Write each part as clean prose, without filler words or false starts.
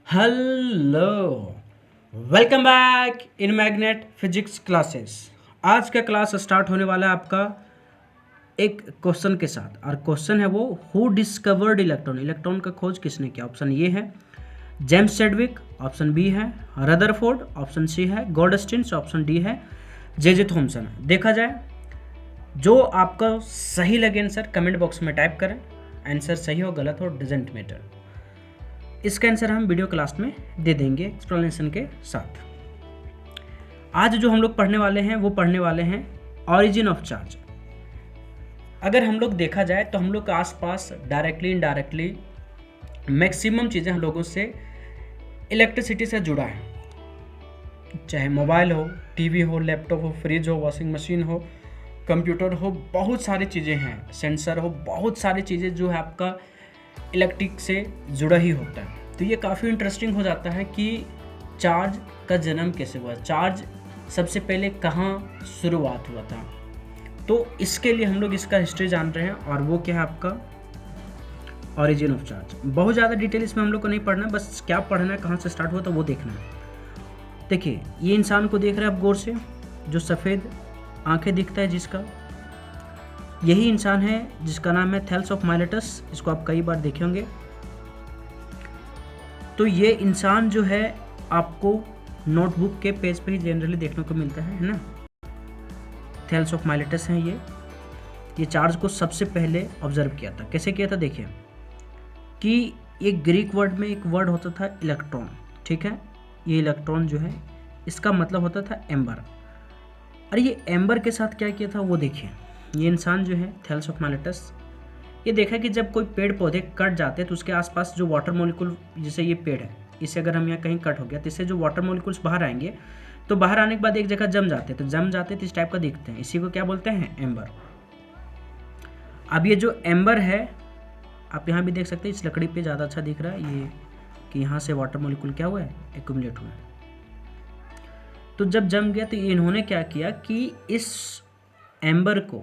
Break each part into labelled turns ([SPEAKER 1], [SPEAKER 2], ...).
[SPEAKER 1] Hello, welcome back in magnet physics classes. आज का class start होने वाला है आपका एक क्वेश्चन के साथ, और क्वेश्चन है वो हु डिस्कवर्ड इलेक्ट्रॉन। इलेक्ट्रॉन का खोज किसने किया? ऑप्शन ए है जेम्स चैडविक, ऑप्शन बी है रदरफोर्ड, ऑप्शन सी है गॉडस्टिन, ऑप्शन डी है जे थॉमसन। देखा जाए जो आपका सही लगे आंसर कमेंट बॉक्स में टाइप करें। आंसर सही हो गलत हो डजेंट मैटर, इसका आंसर हम वीडियो क्लास में दे देंगे एक्सप्लेनेशन के साथ। आज जो हम लोग पढ़ने वाले हैं वो पढ़ने वाले हैं ऑरिजिन ऑफ चार्ज। अगर हम लोग देखा जाए तो हम लोग के आसपास डायरेक्टली इनडायरेक्टली मैक्सिमम चीज़ें हम लोगों से इलेक्ट्रिसिटी से जुड़ा है, चाहे मोबाइल हो, टीवी हो, लैपटॉप हो, फ्रिज हो, वॉशिंग मशीन हो, कंप्यूटर हो, बहुत सारी चीज़ें हैं, सेंसर हो, बहुत सारी चीज़ें जो है आपका इलेक्ट्रिक से जुड़ा ही होता है। तो ये काफ़ी इंटरेस्टिंग हो जाता है कि चार्ज का जन्म कैसे हुआ, चार्ज सबसे पहले कहाँ शुरुआत हुआ था। तो इसके लिए हम लोग इसका हिस्ट्री जान रहे हैं, और वो क्या है आपका ऑरिजिन ऑफ चार्ज। बहुत ज़्यादा डिटेल इसमें हम लोग को नहीं पढ़ना है, बस क्या पढ़ना है, कहाँ से स्टार्ट हुआ था वो देखना है। देखिए ये इंसान को देख रहे हैं आप गौर से, जो सफ़ेद आंखें दिखता है जिसका, यही इंसान है जिसका नाम है थैलस ऑफ माइलेटस। इसको आप कई बार देखे होंगे। तो ये इंसान जो है आपको नोटबुक के पेज पे ही जनरली देखने को मिलता है ना। थैलस ऑफ माइलेटस हैं ये चार्ज को सबसे पहले ऑब्जर्व किया था। कैसे किया था देखिए कि एक ग्रीक वर्ड में एक वर्ड होता था इलेक्ट्रॉन, ठीक है। ये इलेक्ट्रॉन जो है इसका मतलब होता था एम्बर। और ये एम्बर के साथ क्या किया था वो देखिए। ये इंसान जो है थैलस ऑफ माइलेटस, ये देखा कि जब कोई पेड़ पौधे कट जाते हैं तो उसके आसपास जो वाटर मॉलिक्यूल, जैसे ये पेड़ है, इसे अगर हम यहाँ कहीं कट हो गया तो इससे जो वाटर मॉलिक्यूल्स बाहर आएंगे, तो बाहर आने के बाद एक जगह जम जाते हैं, तो जम जाते तो इस टाइप का दिखते हैं। इसी को क्या बोलते हैं? एम्बर। अब ये जो एम्बर है आप यहाँ भी देख सकते हैं, इस लकड़ी पे ज़्यादा अच्छा दिख रहा है ये कि यहाँ से वाटर मॉलिक्यूल क्या हुआ है, एक्यूमुलेट हुआ है। तो जब जम गया तो इन्होंने क्या किया कि इस एम्बर को,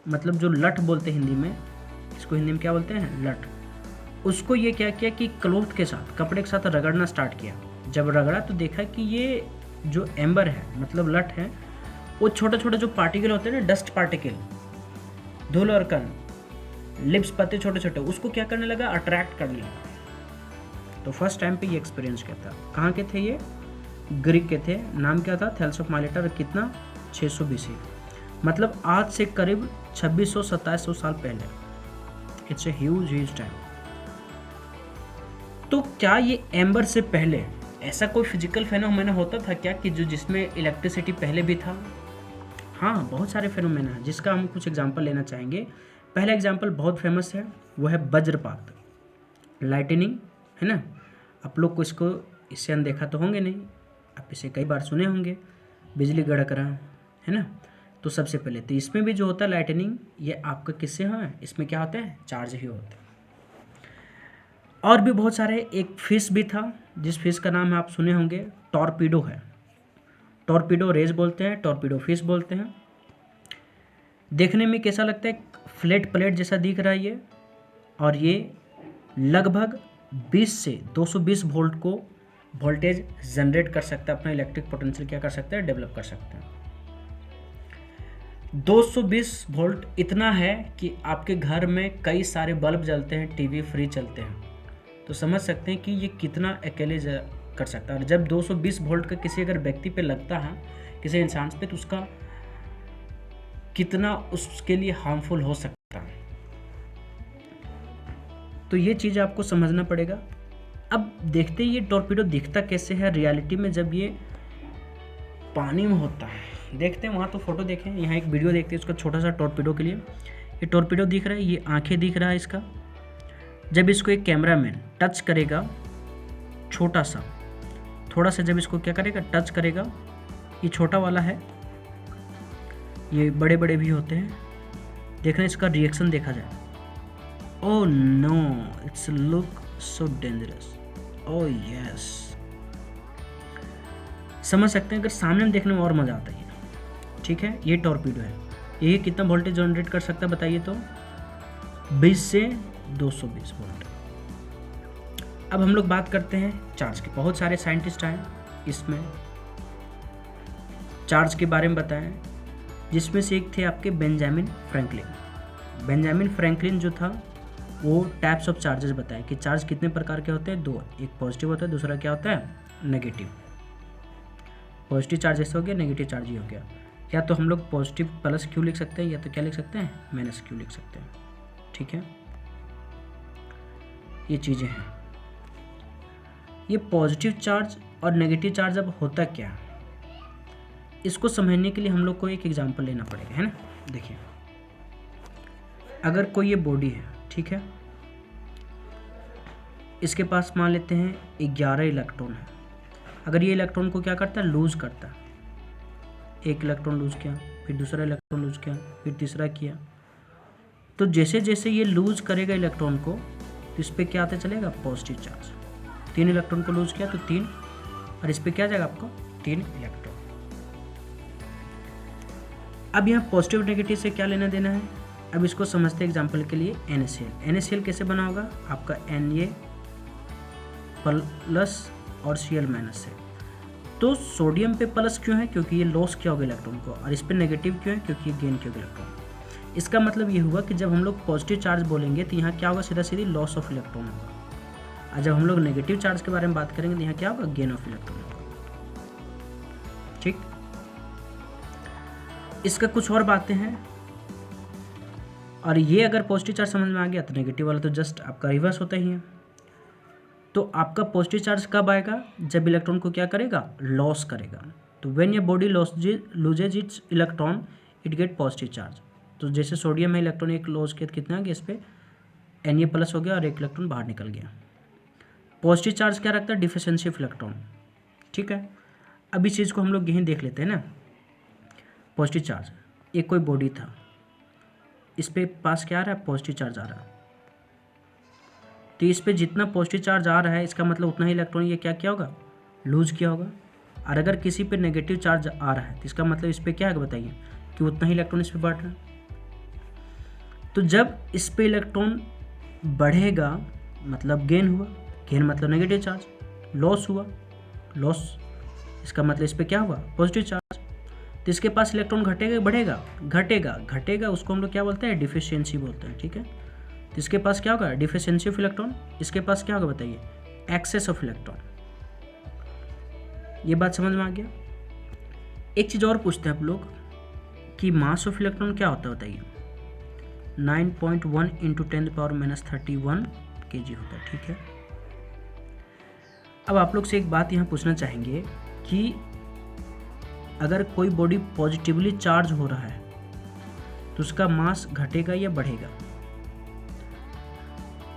[SPEAKER 1] मतलब जो लठ बोलते हैं हिंदी में, इसको हिंदी में क्या बोलते हैं? लठ। उसको ये क्या किया कि क्लॉथ के साथ, कपड़े के साथ रगड़ना स्टार्ट किया। जब रगड़ा तो देखा कि ये जो एम्बर है, मतलब लठ है, वो छोटे छोटे जो पार्टिकल होते हैं ना, डस्ट पार्टिकल, धूल और कण, लिप्स पत्ते छोटे छोटे, उसको क्या करने लगा? अट्रैक्ट करने लगा। तो फर्स्ट टाइम पे ये एक्सपीरियंस किया था। कहाँ के थे ये? ग्रीक के थे। नाम क्या था? Thales of Miletus. कितना? 600 BC, मतलब आज से करीब 2600-2700 साल पहले। It's a huge time. तो क्या ये एम्बर से पहले ऐसा कोई फिजिकल फेनोमेना होता था क्या कि जो जिसमें इलेक्ट्रिसिटी पहले भी था? हाँ, बहुत सारे फेनोमेना हैं जिसका हम कुछ एग्जांपल लेना चाहेंगे। पहला एग्जांपल बहुत फेमस है, वो है वज्रपात, लाइटनिंग, है ना। आप लोग को इससे अनदेखा तो होंगे नहीं, आप इसे कई बार सुने होंगे, बिजली गड़क रहा है ना। तो सबसे पहले तो इसमें भी जो होता है लाइटनिंग, ये आपका किससे है? इसमें क्या होता है? चार्ज ही होता है। और भी बहुत सारे, एक फिश भी था जिस फिश का नाम है आप सुने होंगे, टॉर्पीडो है। टॉर्पीडो रेज बोलते हैं, टॉर्पीडो फिश बोलते हैं। देखने में कैसा लगता है? फ्लैट प्लेट जैसा दिख रहा है ये, और ये लगभग 20 से 220 वोल्ट को वोल्टेज जनरेट कर सकता है, अपना इलेक्ट्रिक पोटेंशियल क्या कर सकता है? डेवलप कर सकता है। 220 वोल्ट इतना है कि आपके घर में कई सारे बल्ब जलते हैं, टीवी फ्रिज चलते हैं। तो समझ सकते हैं कि ये कितना अकेले कर सकता है। और जब 220 वोल्ट का किसी अगर व्यक्ति पे लगता है, किसी इंसान पे, तो उसका कितना उसके लिए हार्मफुल हो सकता है। तो ये चीज़ आपको समझना पड़ेगा। अब देखते ये टॉर्पीडो दिखता कैसे है रियलिटी में जब ये पानी में होता है। देखते हैं वहाँ तो फोटो देखें, यहाँ एक वीडियो देखते हैं उसका छोटा सा टॉर्पीडो के लिए। ये टॉर्पीडो दिख रहा है, ये आंखें दिख रहा है इसका। जब इसको एक कैमरामैन टच करेगा, छोटा सा, थोड़ा सा जब इसको क्या करेगा? टच करेगा। ये छोटा वाला है, ये बड़े बड़े भी होते हैं। देखना इसका रिएक्शन देखा जाए। Oh no, it's look so dangerous. Oh yes, समझ सकते हैं। अगर सामने में देखने में और मज़ा आता है, ठीक है। ये टॉर्पीडो है, ये कितना वोल्टेज जनरेट कर सकता है बताइए तो? 20 से 220 वोल्ट। अब हम लोग बात करते हैं चार्ज की। बहुत सारे साइंटिस्ट आए इसमें चार्ज के बारे में बताएं, जिसमें से एक थे आपके बेंजामिन फ्रैंकलिन। बेंजामिन फ्रैंकलिन जो था वो टाइप्स ऑफ चार्जेस बताए कि चार्ज कितने प्रकार के होते हैं, दो, एक पॉजिटिव होता है, दूसरा क्या होता है, नेगेटिव। पॉजिटिव चार्ज ऐसा हो गया, नेगेटिव चार्ज ही हो गया। या तो हम लोग पॉजिटिव प्लस क्यू लिख सकते हैं, या तो क्या लिख सकते हैं, माइनस क्यू लिख सकते हैं। ठीक है, ये चीज़ें हैं। ये पॉजिटिव चार्ज और नेगेटिव चार्ज अब होता क्या है, इसको समझने के लिए हम लोग को एक एग्जांपल लेना पड़ेगा, है ना। देखिए, अगर कोई ये बॉडी है, ठीक है, इसके पास मान लेते हैं 11 इलेक्ट्रॉन है। अगर ये इलेक्ट्रॉन को क्या करता है, लूज करता है, एक इलेक्ट्रॉन लूज किया, फिर दूसरा इलेक्ट्रॉन लूज किया, फिर तीसरा किया, तो जैसे जैसे ये लूज करेगा इलेक्ट्रॉन को, तो इस पर क्या आता चलेगा, पॉजिटिव चार्ज। 3 इलेक्ट्रॉन को लूज किया तो 3, और इस पर क्या जाएगा आपको, 3 इलेक्ट्रॉन। अब यहाँ पॉजिटिव नेगेटिव से क्या लेना देना है, अब इसको समझते हैं एग्जाम्पल के लिए। NaCl, NaCl कैसे बना होगा आपका, Na प्लस और Cl माइनस से। तो सोडियम पे प्लस क्यों है, क्योंकि ये लॉस किया होगा इलेक्ट्रॉन को, और इस पे नेगेटिव क्यों है, क्योंकि ये गेन किया होगा इलेक्ट्रॉन। इसका मतलब ये हुआ कि जब हम लोग पॉजिटिव चार्ज बोलेंगे तो यहाँ क्या होगा, सीधा सीधी लॉस ऑफ इलेक्ट्रॉन होगा, और जब हम लोग नेगेटिव चार्ज के बारे में बात करेंगे तो यहाँ क्या होगा, गेन ऑफ इलेक्ट्रॉन होगा। ठीक, इसका कुछ और बातें हैं, और ये अगर पॉजिटिव चार्ज समझ में आ गया तो नेगेटिव वाला तो जस्ट आपका रिवर्स होता ही है। तो आपका पॉजिटिव चार्ज कब आएगा, जब इलेक्ट्रॉन को क्या करेगा, लॉस करेगा। तो व्हेन ये body loses it's electron it get positive charge. तो जैसे सोडियम है, इलेक्ट्रॉन एक लॉस किया, कितना आ गया, इस पर Na प्लस हो गया और एक इलेक्ट्रॉन बाहर निकल गया। पॉजिटिव चार्ज क्या रखता है, डिफिशिएंसी ऑफ इलेक्ट्रॉन। ठीक है, अब इस चीज़ को हम लोग यहीं देख लेते हैं ना। पॉजिटिव चार्ज, एक कोई बॉडी था, इस पे पास क्या आ रहा है, पॉजिटिव चार्ज आ रहा है, तो इस पे जितना पॉजिटिव चार्ज आ रहा है इसका मतलब उतना ही इलेक्ट्रॉन ये क्या किया होगा, लूज किया होगा। और अगर किसी पे नेगेटिव चार्ज आ रहा है तो इसका मतलब इस पे क्या है, बताइए, कि उतना ही इलेक्ट्रॉन इस पे बढ़ रहा है। तो जब इस पे इलेक्ट्रॉन बढ़ेगा मतलब गेन हुआ, गेन मतलब नेगेटिव चार्ज, लॉस हुआ, लॉस इसका मतलब इस पे क्या हुआ, पॉजिटिव चार्ज। तो इसके पास इलेक्ट्रॉन घटेगा, बढ़ेगा, घटेगा, घटेगा, उसको हम लोग क्या बोलते हैं, डिफिशियंसी बोलते हैं। ठीक है, तो इसके पास क्या होगा, डिफिशियंसी ऑफ इलेक्ट्रॉन। इसके पास क्या होगा, बताइए, एक्सेस ऑफ इलेक्ट्रॉन। ये बात समझ में आ गया। एक चीज़ और पूछते हैं आप लोग कि मास ऑफ इलेक्ट्रॉन क्या होता है, बताइए। 9.1 × 10⁻³ kg होता है। ठीक है, अब आप लोग से एक बात यहाँ पूछना चाहेंगे कि अगर कोई बॉडी पॉजिटिवली चार्ज हो रहा है तो उसका मास घटेगा या बढ़ेगा,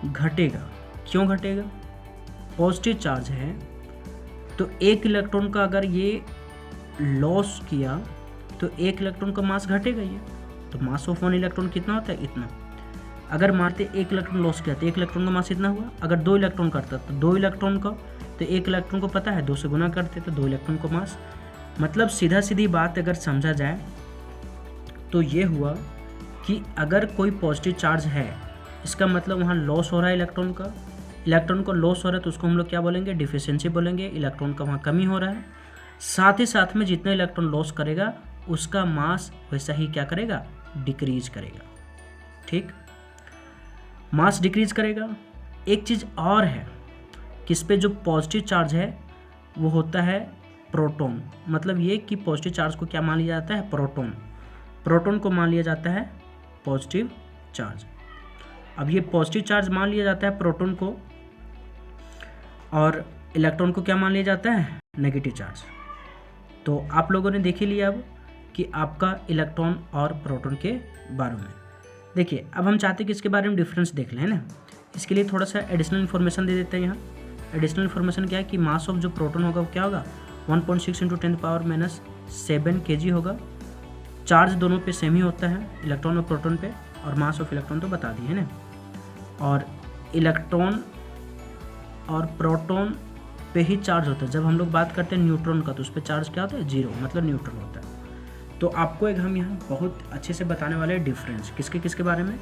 [SPEAKER 1] घटेगा। क्यों घटेगा, पॉजिटिव चार्ज है तो एक इलेक्ट्रॉन का अगर ये लॉस किया तो एक इलेक्ट्रॉन का मास घटेगा ये। तो मास ऑफ 1 इलेक्ट्रॉन कितना होता है, इतना। अगर मानते एक इलेक्ट्रॉन लॉस किया तो एक इलेक्ट्रॉन का मास इतना हुआ। अगर 2 इलेक्ट्रॉन करता तो 2 इलेक्ट्रॉन का, तो एक इलेक्ट्रॉन को पता है 2 से गुना करते तो 2 इलेक्ट्रॉन को मास। मतलब सीधा सीधी बात अगर समझा जाए तो ये हुआ कि अगर कोई पॉजिटिव चार्ज है इसका मतलब वहाँ लॉस हो रहा है इलेक्ट्रॉन का, इलेक्ट्रॉन को लॉस हो रहा है तो उसको हम लोग क्या बोलेंगे, डिफिशियंसी बोलेंगे। इलेक्ट्रॉन का वहाँ कमी हो रहा है, साथ ही साथ में जितना इलेक्ट्रॉन लॉस करेगा उसका मास वैसा ही क्या करेगा, डिक्रीज करेगा। ठीक, मास डिक्रीज करेगा। एक चीज़ और है कि इस पे जो पॉजिटिव चार्ज है वो होता है प्रोटॉन। मतलब ये कि पॉजिटिव चार्ज को क्या मान लिया जाता है, प्रोटॉन। प्रोटॉन को मान लिया जाता है पॉजिटिव चार्ज। अब ये पॉजिटिव चार्ज मान लिया जाता है प्रोटॉन को, और इलेक्ट्रॉन को क्या मान लिया जाता है, नेगेटिव चार्ज। तो आप लोगों ने देख ही लिया अब कि आपका इलेक्ट्रॉन और प्रोटॉन के बारे में। देखिए, अब हम चाहते हैं कि इसके बारे में डिफरेंस देख लें, है ना। इसके लिए थोड़ा सा एडिशनल इन्फॉर्मेशन दे देते हैं यहाँ। एडिशनल इन्फॉर्मेशन क्या है कि मास ऑफ जो प्रोटॉन होगा वो क्या होगा, 1.6 × 10⁻⁷ kg होगा। चार्ज दोनों पे सेम ही होता है, इलेक्ट्रॉन और प्रोटॉन पे, और मास ऑफ इलेक्ट्रॉन तो बता दिए है ना। और इलेक्ट्रॉन और प्रोटॉन पे ही चार्ज होता है। जब हम लोग बात करते हैं न्यूट्रॉन का तो उस पर चार्ज क्या होता है, 0, मतलब न्यूट्रल होता है। तो आपको एक हम यहाँ बहुत अच्छे से बताने वाले हैं डिफरेंस किसके किसके बारे में,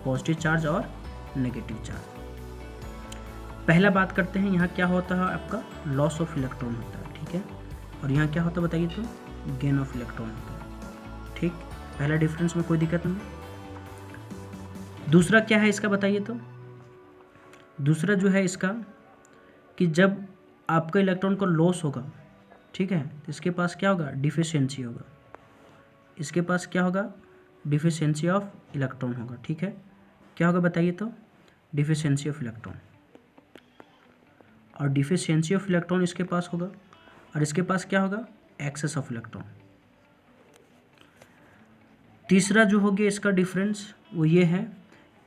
[SPEAKER 1] पॉजिटिव चार्ज और नेगेटिव चार्ज। पहला बात करते हैं, यहाँ क्या होता है आपका लॉस ऑफ इलेक्ट्रॉन होता है, ठीक है, और यहाँ क्या होता है बताइए तो गेन ऑफ इलेक्ट्रॉन होता है, ठीक। पहला डिफरेंस में कोई दिक्कत नहीं। दूसरा क्या है इसका बताइए तो, दूसरा जो है इसका कि जब आपका इलेक्ट्रॉन को लॉस होगा, ठीक है, तो इसके पास क्या होगा डिफिशियंसी होगा, इसके पास क्या होगा डिफिशियंसी ऑफ इलेक्ट्रॉन होगा, ठीक है। क्या होगा बताइए तो डिफिशियंसी ऑफ इलेक्ट्रॉन, और डिफिशियंसी ऑफ इलेक्ट्रॉन इसके पास होगा, और इसके पास क्या होगा एक्सेस ऑफ इलेक्ट्रॉन। तीसरा जो हो गया इसका डिफरेंस वो ये है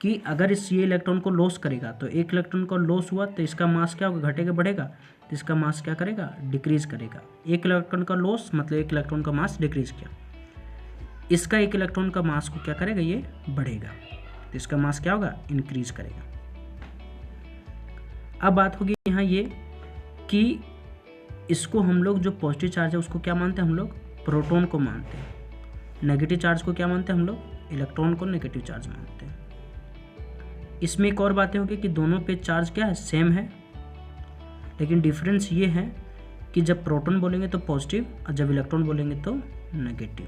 [SPEAKER 1] कि अगर ये इलेक्ट्रॉन को लॉस करेगा, तो एक इलेक्ट्रॉन को लॉस हुआ तो इसका मास क्या होगा घटेगा बढ़ेगा, तो इसका मास क्या करेगा डिक्रीज करेगा। एक इलेक्ट्रॉन का लॉस मतलब एक इलेक्ट्रॉन का मास डिक्रीज किया, इसका एक इलेक्ट्रॉन का मास को क्या करेगा ये बढ़ेगा, तो इसका मास क्या होगा इंक्रीज करेगा। अब बात होगी यहाँ ये कि इसको हम लोग जो पॉजिटिव चार्ज है उसको क्या मानते हैं हम लोग प्रोटॉन को मानते हैं, नेगेटिव चार्ज को क्या मानते हैं हम लोग इलेक्ट्रॉन को नेगेटिव चार्ज मानते हैं। इसमें एक और बातें होगी कि दोनों पे चार्ज क्या है सेम है, लेकिन डिफरेंस ये है कि जब प्रोटॉन बोलेंगे तो पॉजिटिव और जब इलेक्ट्रॉन बोलेंगे तो नेगेटिव।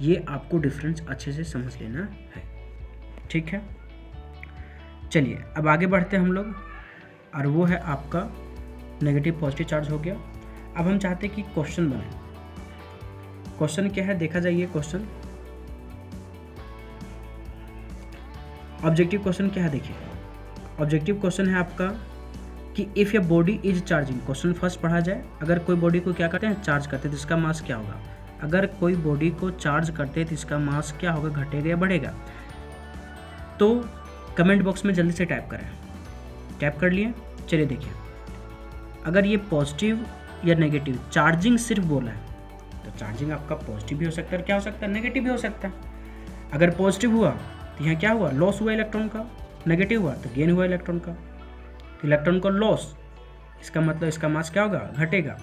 [SPEAKER 1] ये आपको डिफरेंस अच्छे से समझ लेना है, ठीक है। चलिए अब आगे बढ़ते हैं हम लोग, और वो है आपका नेगेटिव पॉजिटिव चार्ज हो गया। अब हम चाहते हैं कि क्वेश्चन बने। क्वेश्चन क्या है देखा जाइए, क्वेश्चन ऑब्जेक्टिव क्वेश्चन क्या है देखिए। ऑब्जेक्टिव क्वेश्चन है आपका कि if a body is charging, question first पढ़ा जाए, अगर कोई बॉडी को क्या करते हैं चार्ज करते हैं तो इसका मास क्या होगा, अगर कोई बॉडी को चार्ज करते हैं तो इसका मास क्या होगा घटेगा या बढ़ेगा। तो कमेंट बॉक्स में जल्दी से टाइप करें, टाइप कर लिए। चलिए देखिए, अगर ये पॉजिटिव या नेगेटिव चार्जिंग सिर्फ बोला है तो चार्जिंग आपका पॉजिटिव भी हो सकता है, क्या हो सकता है नेगेटिव भी हो सकता है। अगर पॉजिटिव हुआ तो यहाँ क्या हुआ लॉस हुआ इलेक्ट्रॉन का, नेगेटिव हुआ तो गेन हुआ इलेक्ट्रॉन का। तो इलेक्ट्रॉन का लॉस इसका मतलब इसका मास क्या होगा घटेगा,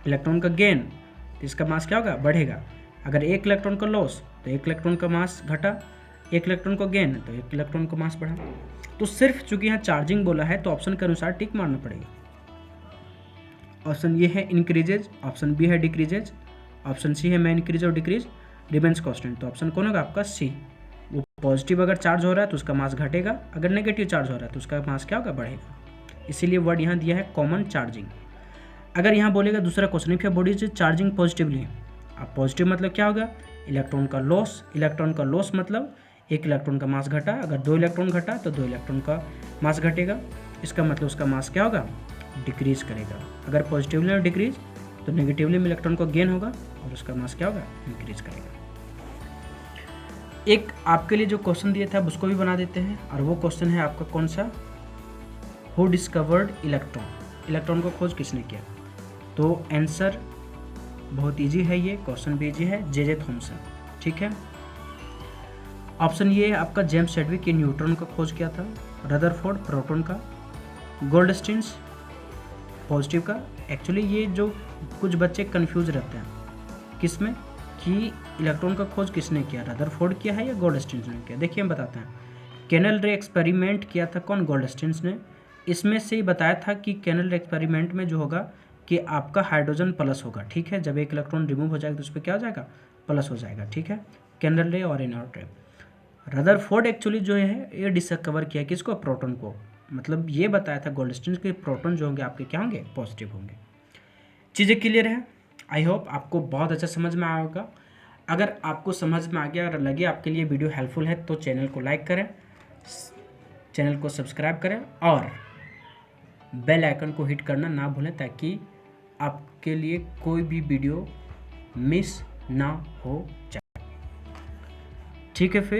[SPEAKER 1] इलेक्ट्रॉन का गेन तो इसका मास क्या होगा बढ़ेगा। अगर एक इलेक्ट्रॉन का लॉस तो एक इलेक्ट्रॉन का मास घटा, एक इलेक्ट्रॉन को गेन तो एक इलेक्ट्रॉन का मास बढ़ा। तो सिर्फ चूंकि यहाँ चार्जिंग बोला है तो ऑप्शन के अनुसार टिक मारना पड़ेगा। ऑप्शन ये है इंक्रीजेज, ऑप्शन बी है डिक्रीजेज, ऑप्शन सी है मैं इंक्रीज और डिक्रीज, रिमेंस कांस्टेंट। तो ऑप्शन कौन होगा आपका सी। वो पॉजिटिव अगर चार्ज हो रहा है तो उसका मास घटेगा, अगर नेगेटिव चार्ज हो रहा है तो उसका मास क्या होगा बढ़ेगा। इसीलिए वर्ड यहाँ दिया है कॉमन चार्जिंग। अगर यहाँ बोलेगा दूसरा question if body is charging positively, अब पॉजिटिव मतलब क्या होगा इलेक्ट्रॉन का लॉस, इलेक्ट्रॉन का लॉस मतलब एक इलेक्ट्रॉन का मास घटा, अगर दो इलेक्ट्रॉन घटा तो दो इलेक्ट्रॉन का मास घटेगा, इसका मतलब उसका मास क्या होगा डिक्रीज करेगा। अगर पॉजिटिवली और डिक्रीज तो नेगेटिवली में इलेक्ट्रॉन को गेन होगा और उसका मास क्या होगा इंक्रीज करेगा। एक आपके लिए जो क्वेश्चन दिया था उसको भी बना देते हैं, और वो क्वेश्चन है आपका कौन सा, हु डिस्कवर्ड इलेक्ट्रॉन, इलेक्ट्रॉन को खोज किसने किया। तो आंसर बहुत इजी है, ये क्वेश्चन भी इजी है, जे थॉमसन, ठीक है। ऑप्शन ये है आपका जेम्स चैडविक ये न्यूट्रॉन का खोज किया था, रदरफोर्ड प्रोटॉन का, गोल्डस्टीन्स पॉजिटिव का। एक्चुअली ये जो कुछ बच्चे कंफ्यूज रहते हैं किस में कि इलेक्ट्रॉन का खोज किसने किया, रदरफोर्ड किया है या गोल्डस्टीन्स ने किया। देखिए हम बताते हैं, केनेल रे एक्सपेरिमेंट किया था कौन गोल्डस्टीन्स ने। इसमें से ही बताया था कि केनेल रे एक्सपेरिमेंट में जो होगा कि आपका हाइड्रोजन प्लस होगा, ठीक है, जब एक इलेक्ट्रॉन रिमूव हो जाएगा तो उस पर क्या हो जाएगा प्लस हो जाएगा, ठीक है, केनेल रे और इनॉर्ड रे। रदरफोर्ड एक्चुअली जो है ये डिस्कवर किया किसको प्रोटॉन को, मतलब ये बताया था गोल्डस्टीन के प्रोटॉन जो होंगे आपके क्या होंगे पॉजिटिव होंगे। चीज़ें क्लियर है, आई होप आपको बहुत अच्छा समझ में आया होगा। अगर आपको समझ में आ गया और लगे आपके लिए वीडियो हेल्पफुल है तो चैनल को लाइक करें, चैनल को सब्सक्राइब करें और बेल आइकन को हिट करना ना भूलें ताकि आपके लिए कोई भी वीडियो मिस ना हो जाए, ठीक है। फिर